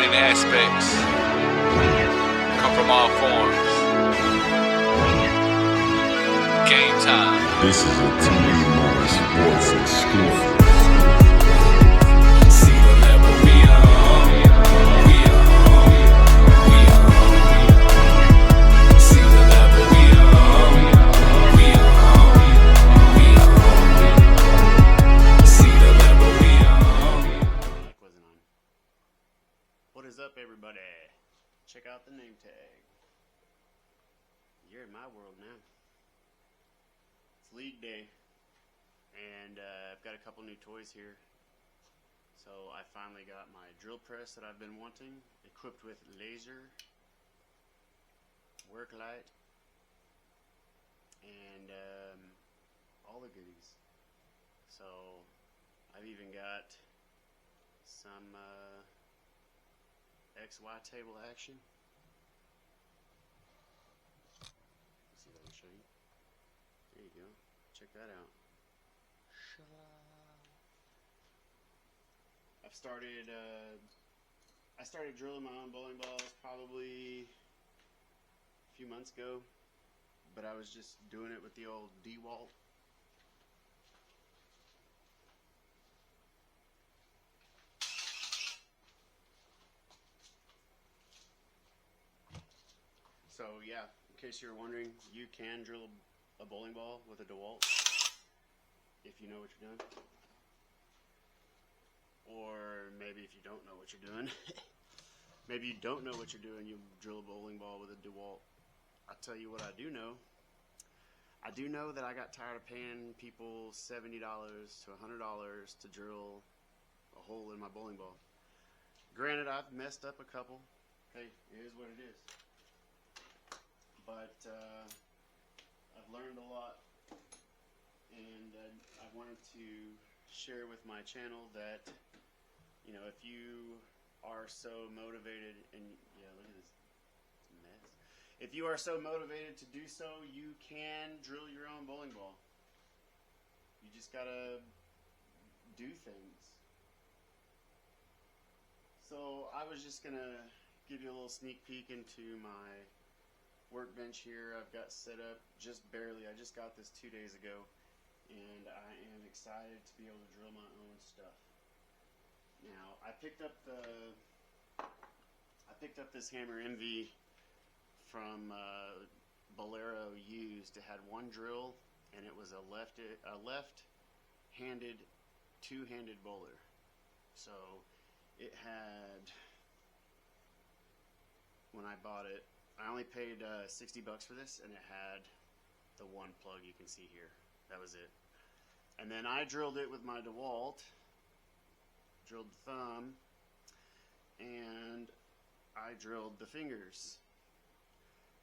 entertaining aspects come from all forms. Game time. This is a TV More Sports exclusive. See the level we on. We on. We on. See the level we on. We on. We on. See the level we on. Mic wasn't on. What is up, everybody? Check out the name tag. You're in my world now. It's league day, and I've got a couple new toys here. So I finally got my drill press that I've been wanting, equipped with laser, work light, and all the goodies. So I've even got some XY table action. Let's see if I can show you. There you go. Check that out. I've started. I started drilling my own bowling balls probably a few months ago, but I was just doing it with the old DeWalt. So yeah, in case you're wondering, you can drill a bowling ball with a DeWalt if you know what you're doing. Or maybe if you don't know what you're doing. Maybe you don't know what you're doing, you drill a bowling ball with a DeWalt. I'll tell you what I do know. I do know that I got tired of paying people $70 to $100 to drill a hole in my bowling ball. Granted, I've messed up a couple. Hey, it is what it is. But I've learned a lot, and I wanted to share with my channel that, you know, if you are so motivated, and yeah, look at this, it's a mess. If you are so motivated to do so, you can drill your own bowling ball. You just gotta do things. So I was just gonna give you a little sneak peek into my workbench here. I've got set up just barely. I just got this 2 days ago, and I am excited to be able to drill my own stuff. Now, I picked up this hammer MV from Bolero used. It had one drill, and it was a left-handed, two-handed bowler. So it had, when I bought it, I only paid $60 for this, and it had the one plug you can see here. That was it. And then I drilled it with my DeWalt, drilled the thumb, and I drilled the fingers.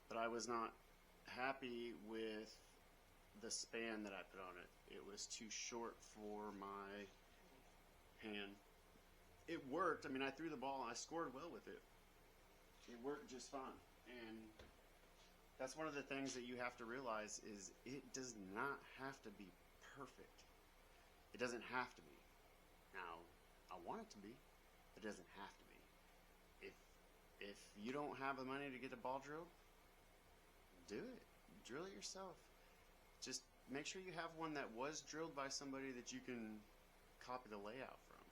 But I was not happy with the span that I put on it. It was too short for my hand. It worked. I mean, I threw the ball and I scored well with it. It worked just fine. And that's one of the things that you have to realize is it does not have to be perfect. It doesn't have to be. Now, I want it to be, but it doesn't have to be. If you don't have the money to get a ball drilled, do it. Drill it yourself. Just make sure you have one that was drilled by somebody that you can copy the layout from.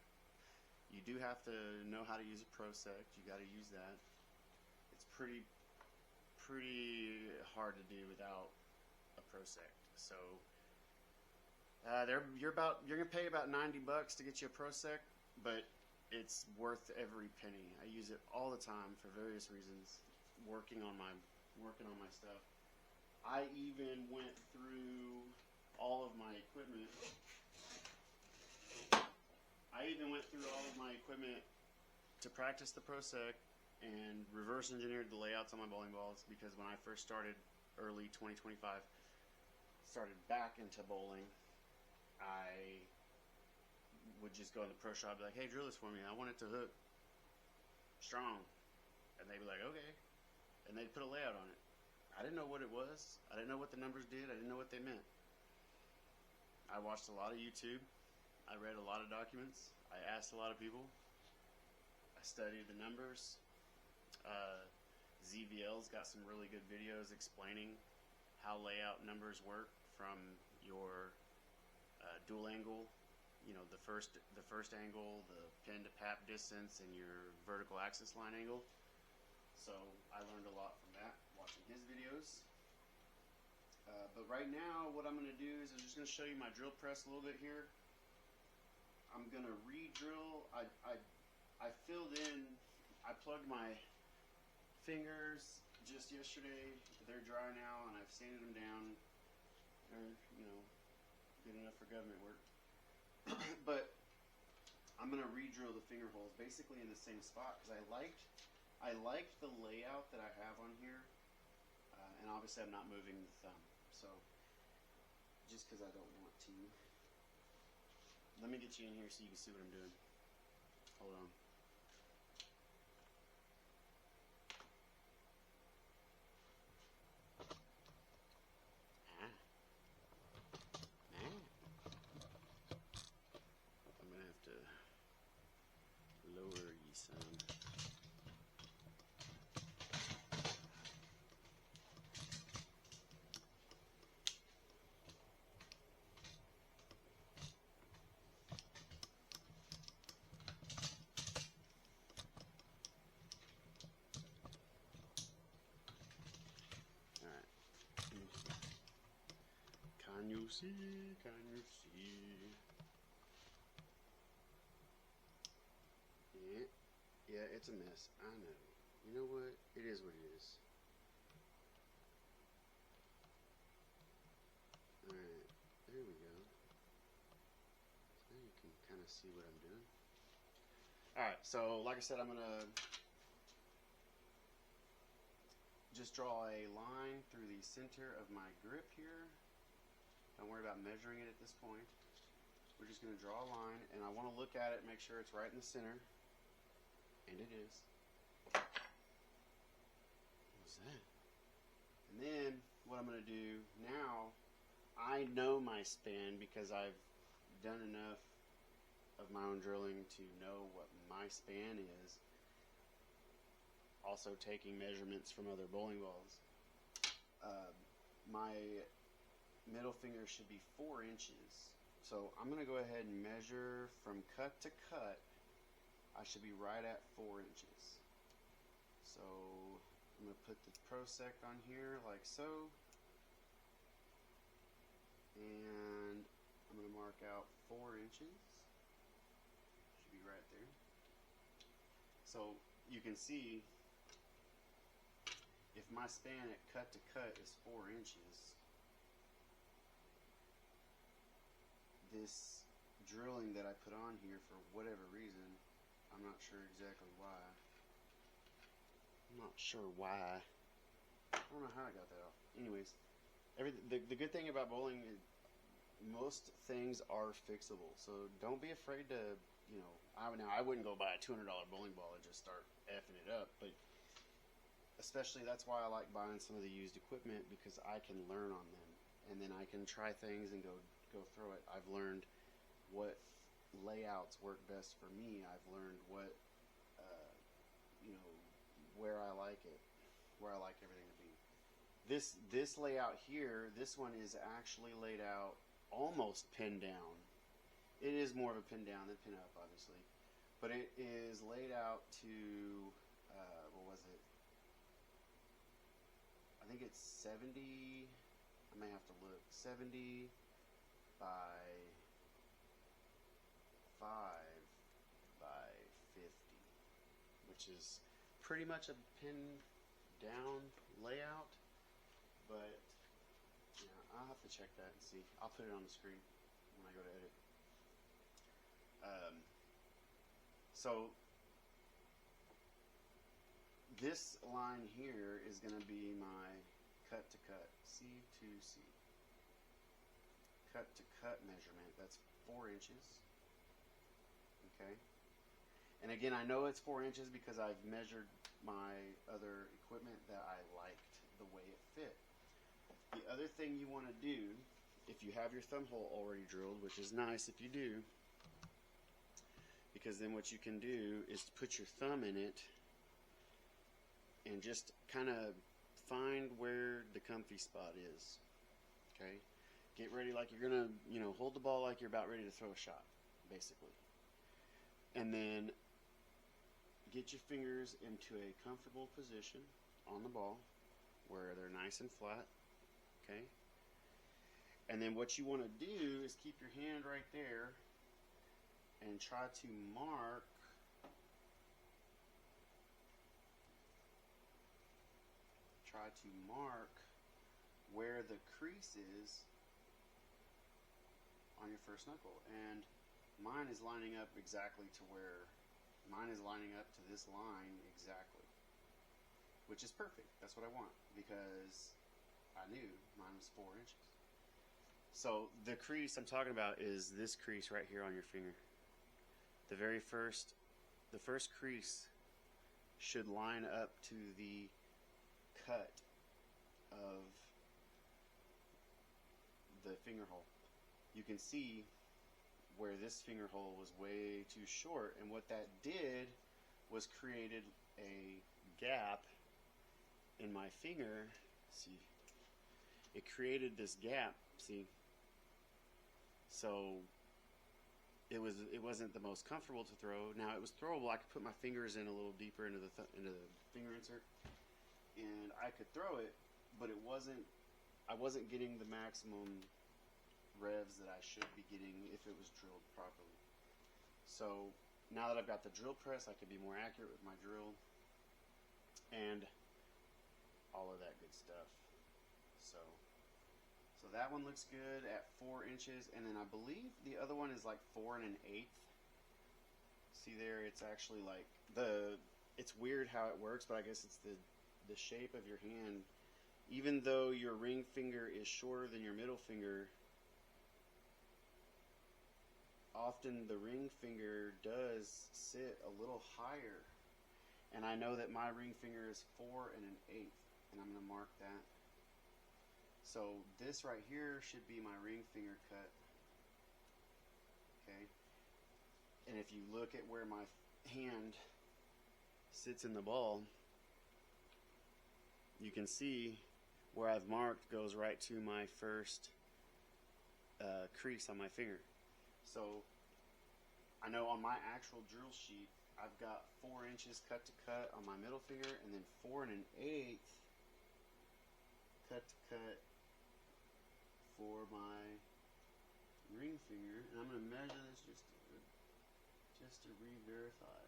You do have to know how to use a ProSect. You got to use that. It's pretty hard to do without a ProSect. So you're gonna pay about $90 to get you a ProSect, but it's worth every penny. I use it all the time for various reasons. Working on my stuff. I even went through all of my equipment. To practice the ProSect and reverse engineered the layouts on my bowling balls, because when I first started early 2025, started back into bowling, I would just go in the pro shop and be like, hey, drill this for me. I want it to hook strong. And they'd be like, okay. And they'd put a layout on it. I didn't know what it was. I didn't know what the numbers did. I didn't know what they meant. I watched a lot of YouTube. I read a lot of documents. I asked a lot of people. I studied the numbers. ZVL's got some really good videos explaining how layout numbers work from your dual angle, you know, the first angle, the pin to pap distance, and your vertical axis line angle. So I learned a lot from that watching his videos. But right now, what I'm going to do is I'm just going to show you my drill press a little bit here. I'm going to re-drill. I filled in, I plugged my fingers just yesterday. They're dry now, and I've sanded them down. They're, you know, good enough for government work. But I'm going to re-drill the finger holes basically in the same spot because I liked the layout that I have on here. And obviously I'm not moving the thumb. So, just because I don't want to. Let me get you in here so you can see what I'm doing. Hold on. I'm going to have to lower you some. Can you see? Can you see? Yeah, it's a mess. I know. You know what? It is what it is. Alright, there we go. So now you can kind of see what I'm doing. Alright, so like I said, I'm going to just draw a line through the center of my grip here. Don't worry about measuring it at this point. We're just going to draw a line, and I want to look at it, make sure it's right in the center. And it is. What was that? And then, what I'm going to do now, I know my span because I've done enough of my own drilling to know what my span is. Also taking measurements from other bowling balls. My middle finger should be 4 inches. So I'm going to go ahead and measure from cut to cut. I should be right at 4 inches. So I'm going to put the Prosect on here like so. And I'm going to mark out 4 inches. Should be right there. So you can see if my span at cut to cut is 4 inches, this drilling that I put on here for whatever reason, I'm not sure exactly why. I'm not sure why. I don't know how I got that off. Anyways, the good thing about bowling is most things are fixable. So don't be afraid to, you know, I wouldn't go buy a $200 bowling ball and just start effing it up, but especially that's why I like buying some of the used equipment, because I can learn on them, and then I can try things and go through it. I've learned what layouts work best for me. I've learned what, you know, where I like it, where I like everything to be. This layout here, this one is actually laid out almost pinned down. It is more of a pin down than pin up, obviously, but it is laid out to, what was it? I think it's 70, I may have to look, 70 by 5 by 50, which is pretty much a pin down layout, but yeah, I'll have to check that and see. I'll put it on the screen when I go to edit. So this line here is going to be my cut to cut, C to C. Cut to cut measurement, that's 4 inches. Okay. And again, I know it's 4 inches because I've measured my other equipment that I liked the way it fit. The other thing you want to do, if you have your thumb hole already drilled, which is nice if you do, because then what you can do is put your thumb in it and just kind of find where the comfy spot is. Okay, get ready like you're gonna, hold the ball like you're about ready to throw a shot, basically. And then get your fingers into a comfortable position on the ball where they're nice and flat. Okay. And then what you want to do is keep your hand right there and try to mark where the crease is on your first knuckle. And mine is lining up to this line exactly, which is perfect. That's what I want, because I knew mine was 4 inches. So the crease I'm talking about is this crease right here on your finger. The first crease should line up to the cut of the finger hole. You can see where this finger hole was way too short, and what that did was created a gap in my finger. See, it created this gap. See, so it wasn't the most comfortable to throw. Now it was throwable. I could put my fingers in a little deeper into the finger insert, and I could throw it, but I wasn't getting the maximum revs that I should be getting if it was drilled properly. So now that I've got the drill press, I can be more accurate with my drill and all of that good stuff. So that one looks good at 4 inches, and then I believe the other one is like 4 1/8. See there, it's actually like it's weird how it works, but I guess it's the shape of your hand. Even though your ring finger is shorter than your middle finger, often the ring finger does sit a little higher. And I know that my ring finger is 4 1/8, and I'm going to mark that. So this right here should be my ring finger cut. Okay. And if you look at where my hand sits in the ball, you can see where I've marked goes right to my first crease on my finger. So I know on my actual drill sheet, I've got 4 inches cut to cut on my middle finger, and then 4 1/8 cut to cut for my ring finger. And I'm going to measure this just to re-verify,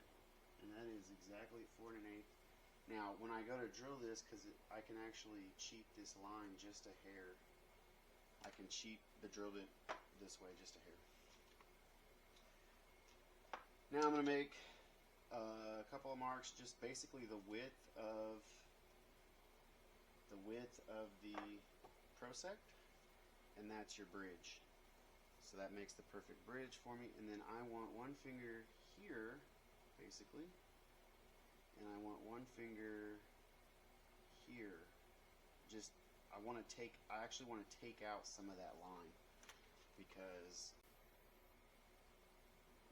and that is exactly 4 1/8. Now, when I go to drill this, because I can actually cheat this line just a hair, I can cheat the drill bit this way just a hair. Now I'm going to make a couple of marks, just basically the width of the prosect, and that's your bridge. So that makes the perfect bridge for me. And then I want one finger here, basically, and I want one finger here. I actually want to take out some of that line, because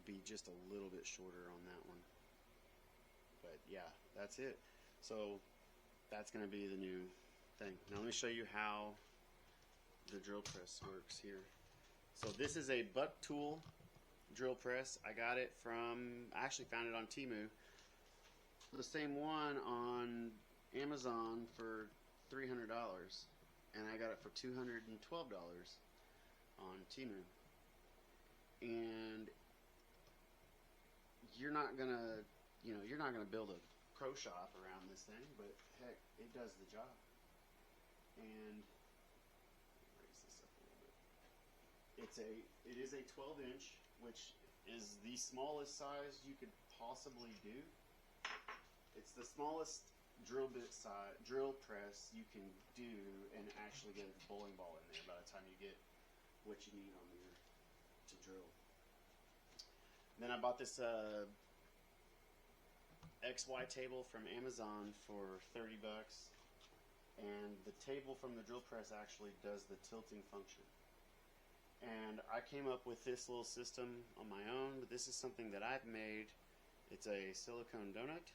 be just a little bit shorter on that one. But yeah, that's it. So that's going to be the new thing. Now let me show you how the drill press works here. So this is a Buck Tool drill press. I got it I actually found it on Temu. The same one on Amazon for $300, and I got it for $212 on Temu. And you're not gonna build a pro shop around this thing, but heck, it does the job. And raise this up a little bit. It is a 12-inch, which is the smallest size you could possibly do. It's the smallest drill press you can do and actually get a bowling ball in there by the time you get what you need on there to drill. Then I bought this XY table from Amazon for $30, and the table from the drill press actually does the tilting function. And I came up with this little system on my own, but this is something that I've made. It's a silicone donut.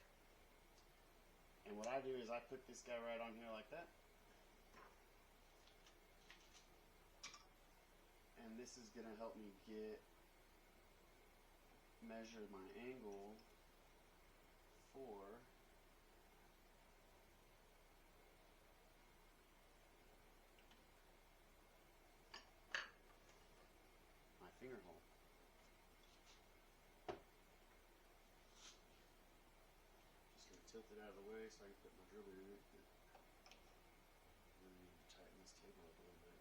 And what I do is I put this guy right on here like that. And this is going to help me measure my angle for my finger hole. Just going to tilt it out of the way so I can put my drill bit in it. I'm going to need to tighten this table up a little bit.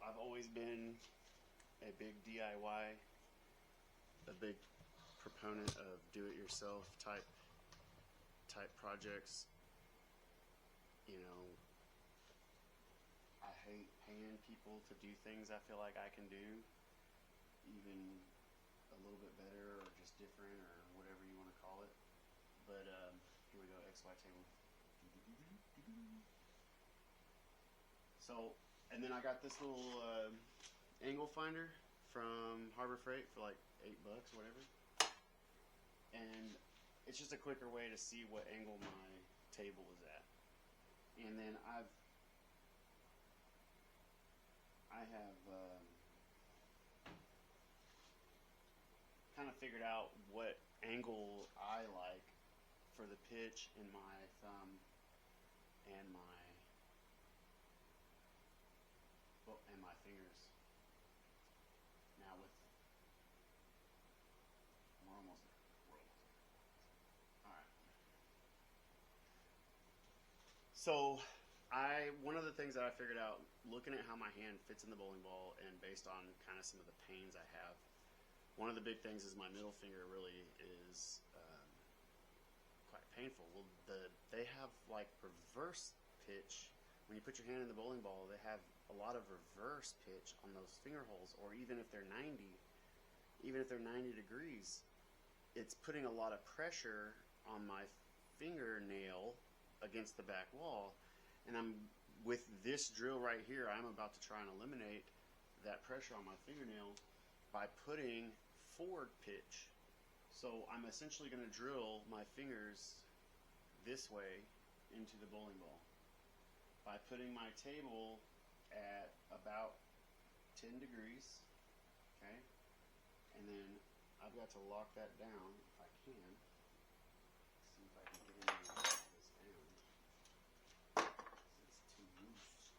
I've always been a big DIY, a big proponent of do-it-yourself type projects. You know, I hate paying people to do things I feel like I can do, even a little bit better or just different or whatever you want to call it. But here we go, XY table. So, and then I got this little angle finder from Harbor Freight for like $8, whatever. And it's just a quicker way to see what angle my table is at. And then I have kind of figured out what angle I like for the pitch in my thumb and my fingers. Now we're almost there. Alright. So one of the things that I figured out looking at how my hand fits in the bowling ball and based on kind of some of the pains I have, one of the big things is my middle finger really is quite painful. Well, they have like reverse pitch. When you put your hand in the bowling ball, they have a lot of reverse pitch on those finger holes, or even if they're 90 degrees, it's putting a lot of pressure on my fingernail against the back wall. And with this drill right here, I'm about to try and eliminate that pressure on my fingernail by putting forward pitch. So I'm essentially going to drill my fingers this way into the bowling ball by putting my table at about 10 degrees, okay? And then I've got to lock that down if I can. See if I can get in there and lock this down. It's too loose.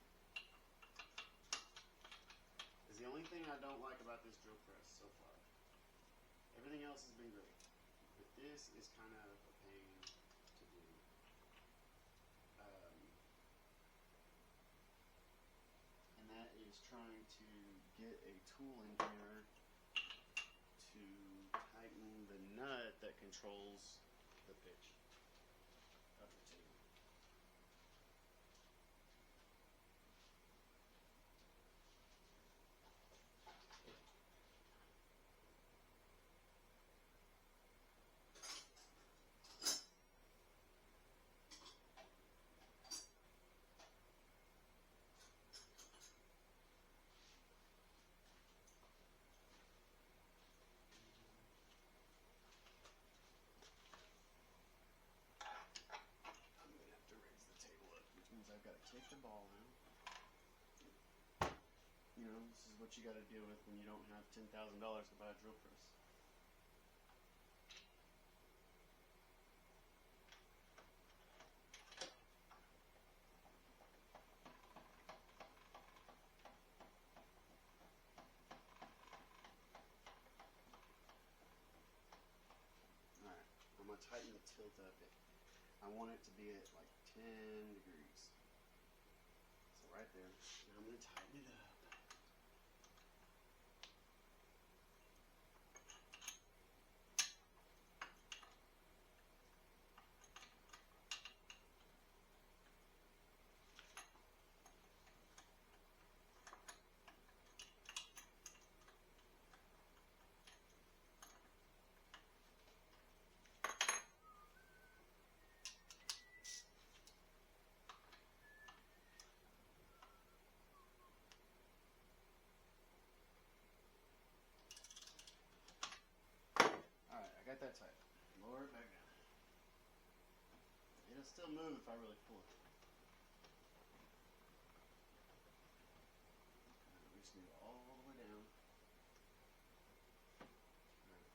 Because the only thing I don't like about this drill press so far, everything else has been great, but this is kind of a pain to do. And that is trying to get a tool in here to tighten the nut that controls the pitch of the table. I've got to take the ball out. You know, this is what you got to deal with when you don't have $10,000 to buy a drill press. Alright, I'm going to tighten the tilt up. I want it to be at like 10 degrees. Right there. Now I'm going to tighten it up. that tight. Lower it back down. It'll still move if I really pull it. We just need it all the way down. Alright.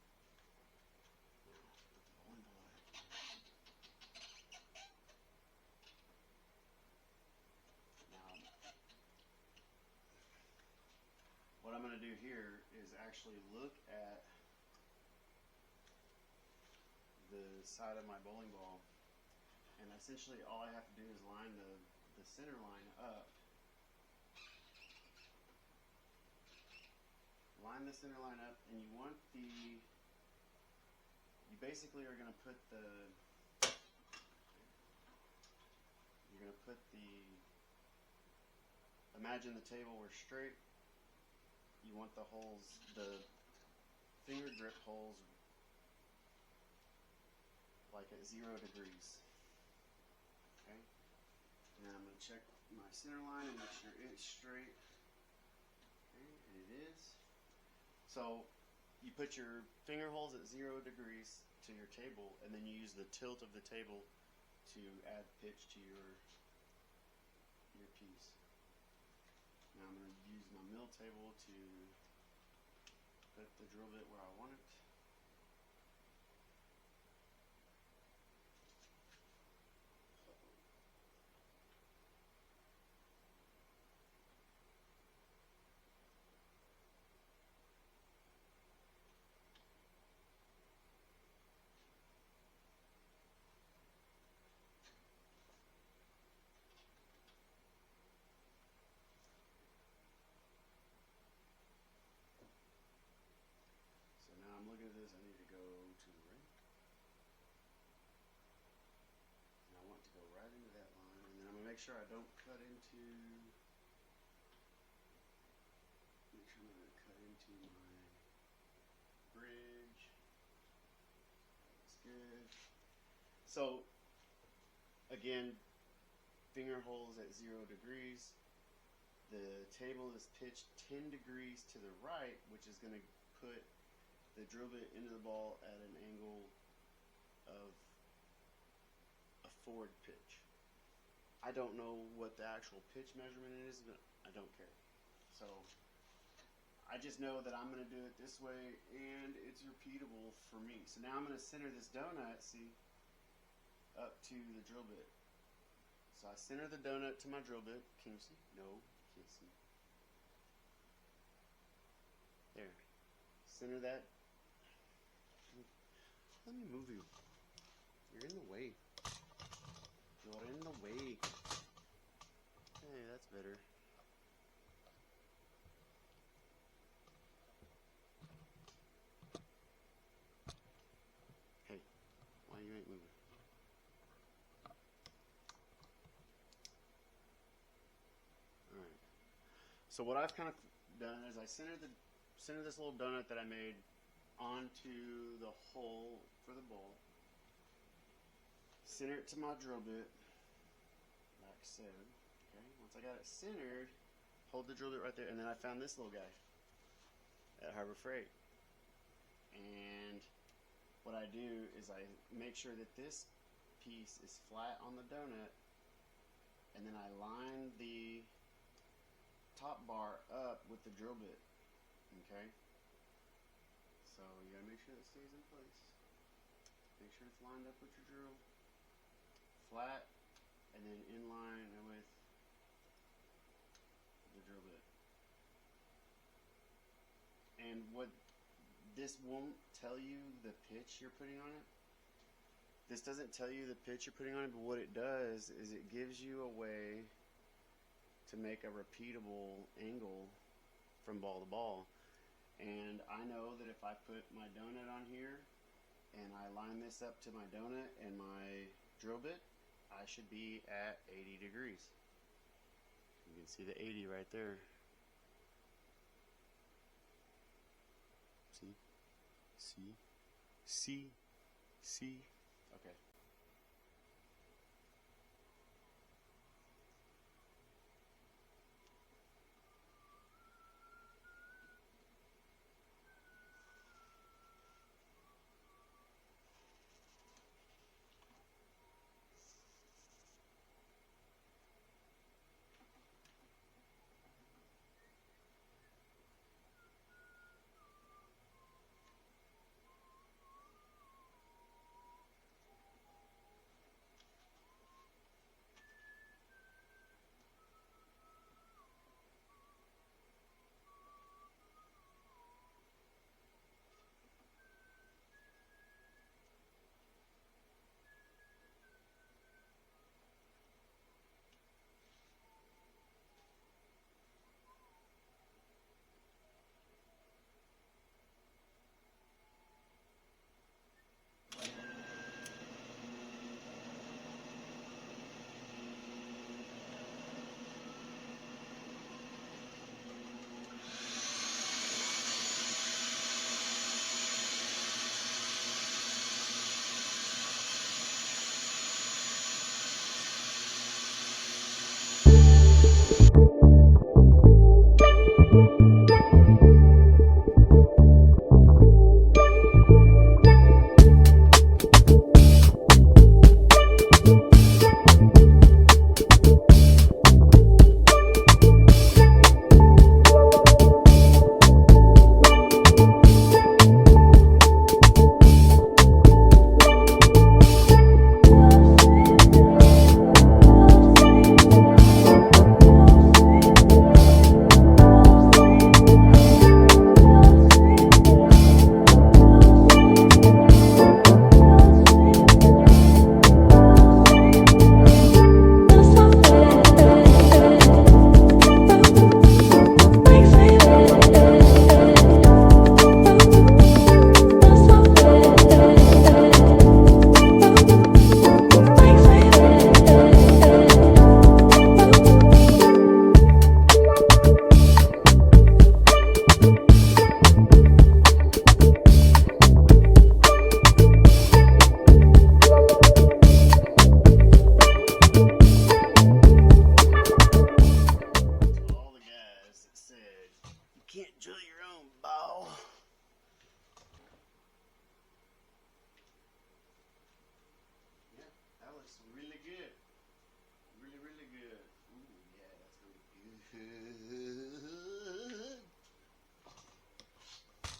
Now, put the bowling ball back here. Now, what I'm going to do here is actually look at the side of my bowling ball, and essentially all I have to do is line the center line up. Line the center line up, and you want you basically are going to put imagine the table were straight. You want the holes, the finger grip holes, like at 0 degrees. Okay? And then I'm going to check my center line and make sure it's straight. Okay, and it is. So you put your finger holes at 0 degrees to your table, and then you use the tilt of the table to add pitch to your piece. Now I'm going to use my mill table to put the drill bit where I want it. So now I'm looking at this, I need to go to the right. And I want to go right into that line, and then I'm going to make sure I don't cut into, my bridge. That's good. So, again, finger holes at 0 degrees. The table is pitched 10 degrees to the right, which is going to put the drill bit into the ball at an angle of a forward pitch. I don't know what the actual pitch measurement is, but I don't care. So I just know that I'm going to do it this way, and it's repeatable for me. So now I'm going to center this donut, see, up to the drill bit. So I center the donut to my drill bit. Can you see? No, can't see. There. Center that. Let me move you. You're in the way. You're in the way. Hey, that's better. Hey, why you ain't moving? Alright. So what I've kind of done is I center this little donut that I made onto the hole for the ball. Center it to my drill bit, like so. Okay, once I got it centered, hold the drill bit right there, and then I found this little guy at Harbor Freight. And what I do is I make sure that this piece is flat on the donut, and then I line the top bar up with the drill bit. Okay? So you gotta make sure it stays in place. Make sure it's lined up with your drill. Flat, and then in line with the drill bit. And what this won't tell you the pitch you're putting on it. This doesn't tell you the pitch you're putting on it, but what it does is it gives you a way to make a repeatable angle from ball to ball. And I know that if I put my donut on here and I line this up to my donut and my drill bit, I should be at 80 degrees. You can see the 80 right there. See? See? See? See? Okay.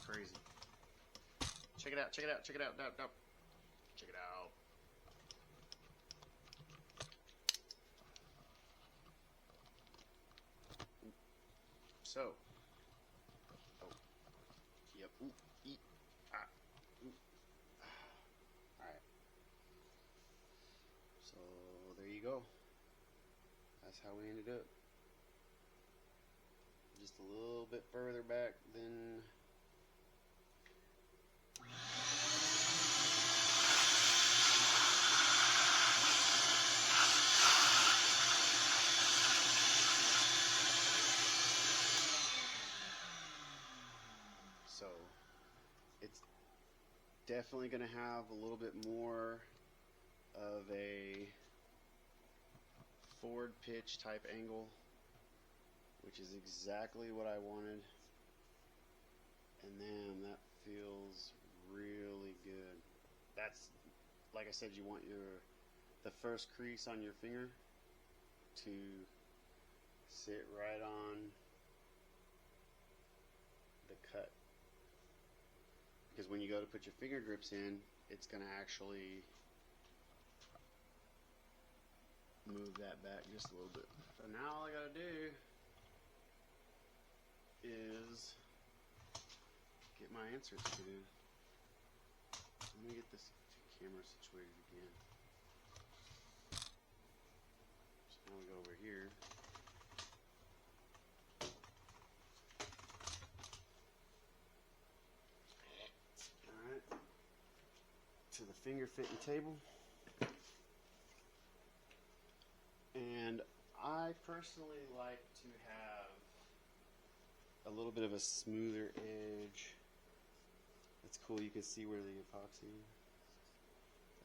Crazy. Check it out, check it out, check it out. Check it out. So. Oh. Yep. Ooh. Eat. Ah. Ooh. Alright. So, there you go. That's how we ended up. Just a little bit further back than so it's definitely going to have a little bit more of a forward pitch type angle, which is exactly what I wanted. And then that feels really good. That's, like I said, you want the first crease on your finger to sit right on the cut. Because when you go to put your finger grips in, it's going to actually move that back just a little bit. So now all I got to do is get my inserts put in. Let me get this camera situated again. So now we go over here. Alright. To the finger fitting table. And I personally like to have a little bit of a smoother edge. That's cool. You can see where the epoxy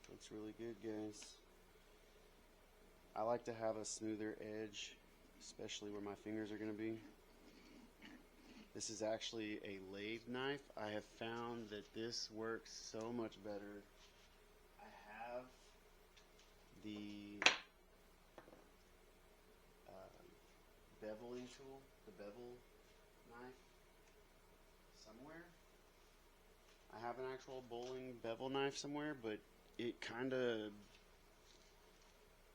looks really good, guys. I like to have a smoother edge, especially where my fingers are going to be. This is actually a lathe knife. I have found that this works so much better. I have the beveling tool, the bevel knife somewhere. I have an actual bowling bevel knife somewhere, but it kind of,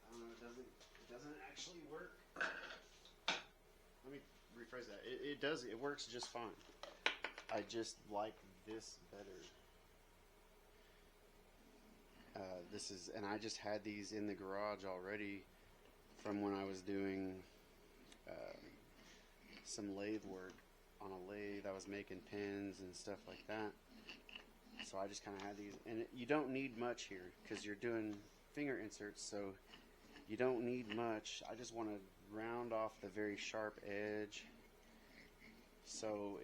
I don't know, it doesn't actually work. Let me rephrase that. It works just fine. I just like this better. And I just had these in the garage already from when I was doing some lathe work on a lathe. I was making pins and stuff like that. So I just kind of had these, and you don't need much here because you're doing finger inserts, so you don't need much. I just want to round off the very sharp edge, so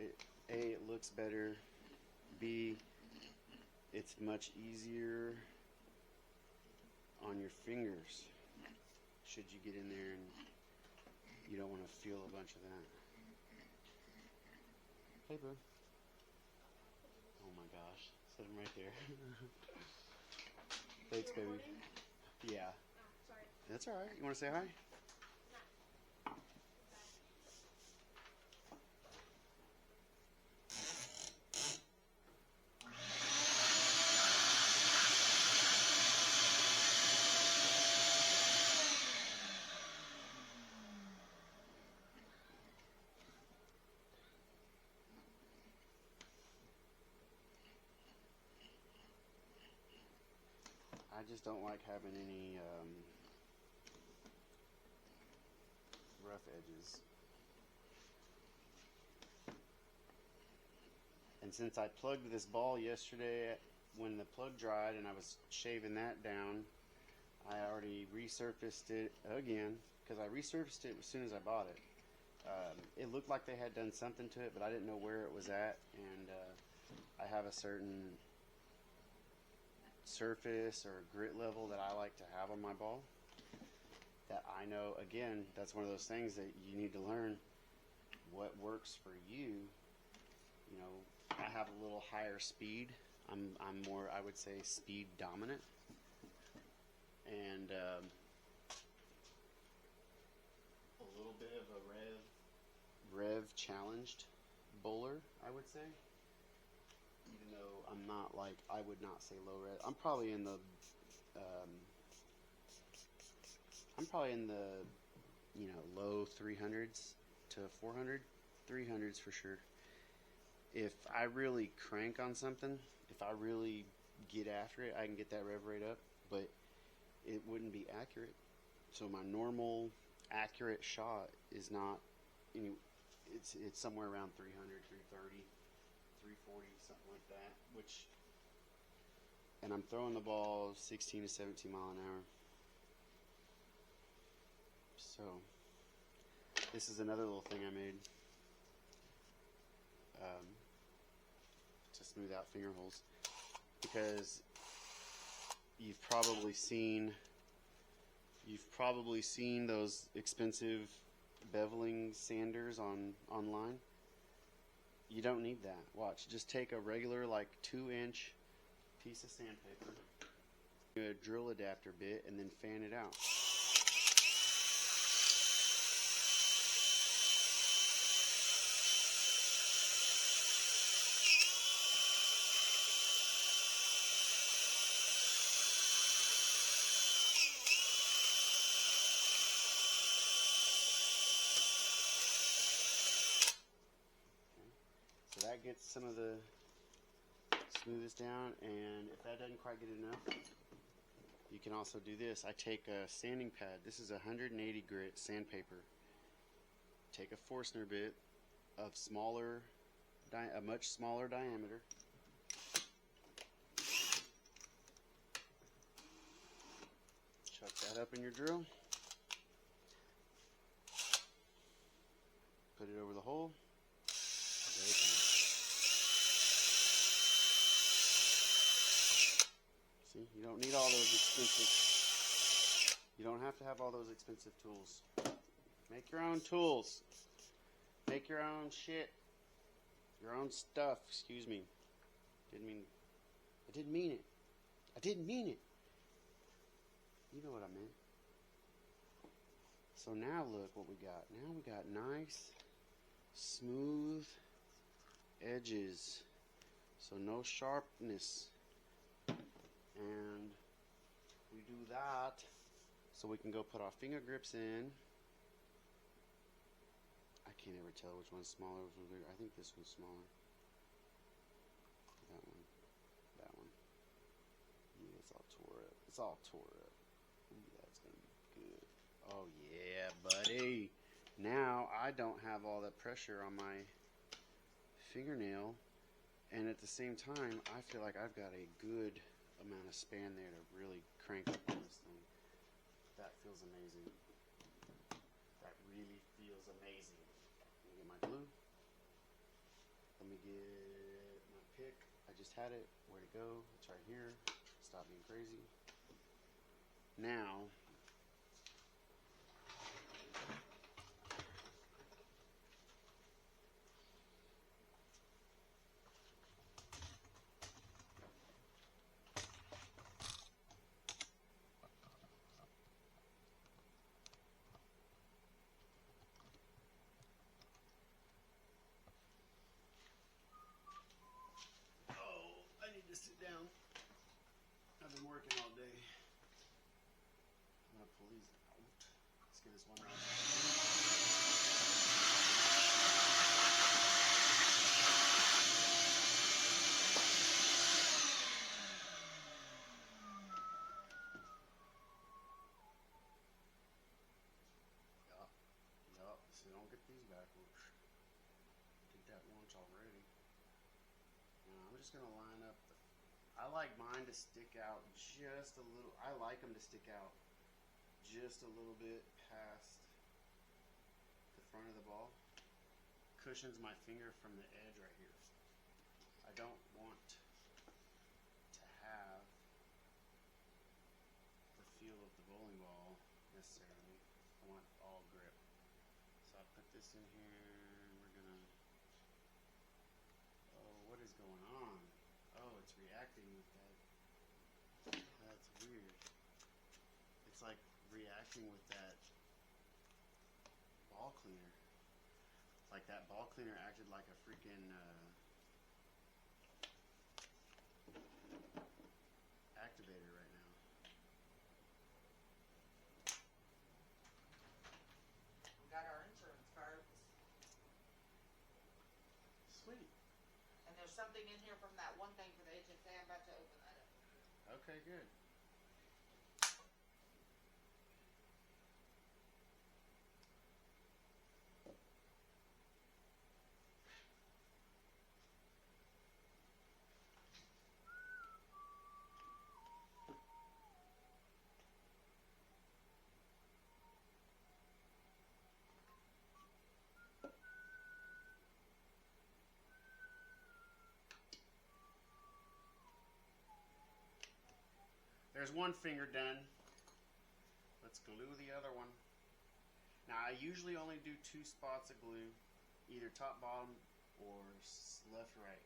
it looks better. B, it's much easier on your fingers should you get in there and you don't want to feel a bunch of that. Hey, bro. Oh my gosh. Set him right there. Thanks, baby. Yeah. Sorry. That's alright. You want to say hi? I just don't like having any rough edges. And since I plugged this ball yesterday when the plug dried and I was shaving that down, I already resurfaced it again because I resurfaced it as soon as I bought it. It looked like they had done something to it, but I didn't know where it was at, and I have a certain surface or grit level that I like to have on my ball that I know, again, that's one of those things that you need to learn what works for you. You know, I have a little higher speed. I'm more, I would say, speed dominant, and a little bit of a rev rev challenged bowler, I would say. Even though I'm not like, I would not say low rev. I'm probably in the, you know, low 300s to 400, 300s for sure. If I really crank on something, if I really get after it, I can get that rev rate up, but it wouldn't be accurate. So my normal accurate shot is not, it's somewhere around 300, 330, 340, something like that, which, and I'm throwing the ball 16 to 17 mile an hour. So this is another little thing I made to smooth out finger holes, because you've probably seen those expensive beveling sanders online. You don't need that. Watch, just take a regular like 2-inch piece of sandpaper, a drill adapter bit, and then fan it out. So that gets some of the smoothness down, and if that doesn't quite get enough, you can also do this. I take a sanding pad. This is 180 grit sandpaper. Take a Forstner bit of a much smaller diameter. Chuck that up in your drill. Put it over the hole. There it comes. See, you don't need all those expensive. You don't have to have all those expensive tools. Make your own tools. Make your own shit. Your own stuff. Excuse me. I didn't mean it. I didn't mean it. You know what I meant. So now look what we got. Now we got nice, smooth edges. So no sharpness. And we do that so we can go put our finger grips in. I can't ever tell which one's smaller, which one's bigger. I think this one's smaller. That one. That one. Yeah, it's all tore up. It's all tore up. Ooh, that's going to be good. Oh, yeah, buddy. Now I don't have all that pressure on my fingernail. And at the same time, I feel like I've got a good amount of span there to really crank up on this thing. That feels amazing. That really feels amazing. Let me get my glue. Let me get my pick. I just had it. Where'd it go? It's right here. Stop being crazy. Now, to sit down. I've been working all day. I'm gonna pull these out. Let's get this one right. Yup. So don't get these backwards. Did that once already. Now I'm just gonna line up the. I like mine to stick out just a little. I like them to stick out just a little bit past the front of the ball. Cushions my finger from the edge right here. I don't want to have the feel of the bowling ball necessarily. I want all grip. So I put this in here. We're gonna. Oh, what is going on? Oh, it's reacting with that. That's weird. It's like reacting with that ball cleaner. Like like that ball cleaner acted like a freaking activator right now. We got our insurance cards. Sweet. And there's something in here from that one thing for the HSA. I'm about to open that up. Okay, good. There's one finger done. Let's glue the other one. Now I usually only do 2 spots of glue, either top, bottom, or left, right.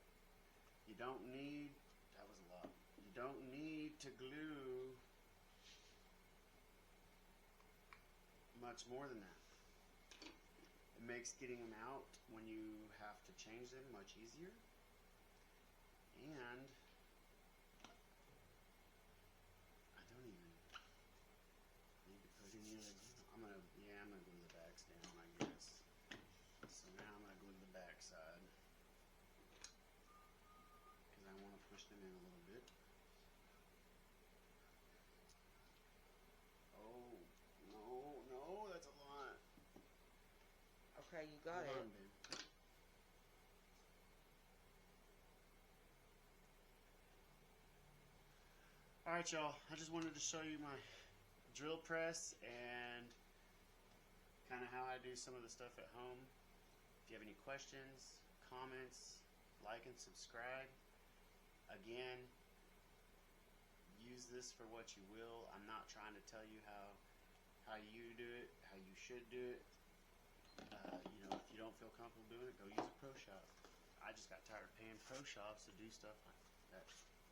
You don't need, that was a lot. You don't need to glue much more than that. It makes getting them out when you have to change them much easier. And I don't even need to put any other glue. I'm gonna glue the backs down, I guess. So now I'm gonna glue the back side because I want to push them in a little bit. Oh no, that's a lot. Okay, you got Hold it. on, babe. Alright, y'all. I just wanted to show you my drill press and kind of how I do some of the stuff at home. If you have any questions, comments, like and subscribe. Again, use this for what you will. I'm not trying to tell you how you do it, how you should do it. If you don't feel comfortable doing it, go use a pro shop. I just got tired of paying pro shops to do stuff that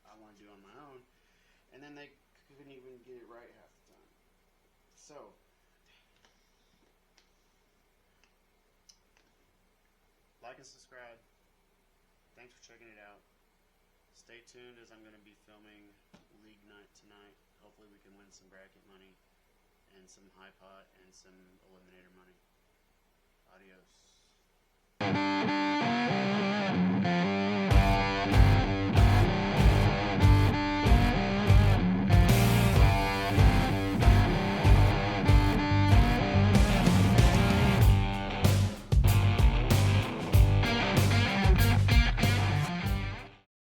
I want to do on my own, and then they couldn't even get it right half the time. So, like and subscribe. Thanks for checking it out. Stay tuned as I'm going to be filming League Night tonight. Hopefully we can win some bracket money and some high pot and some eliminator money. Adios.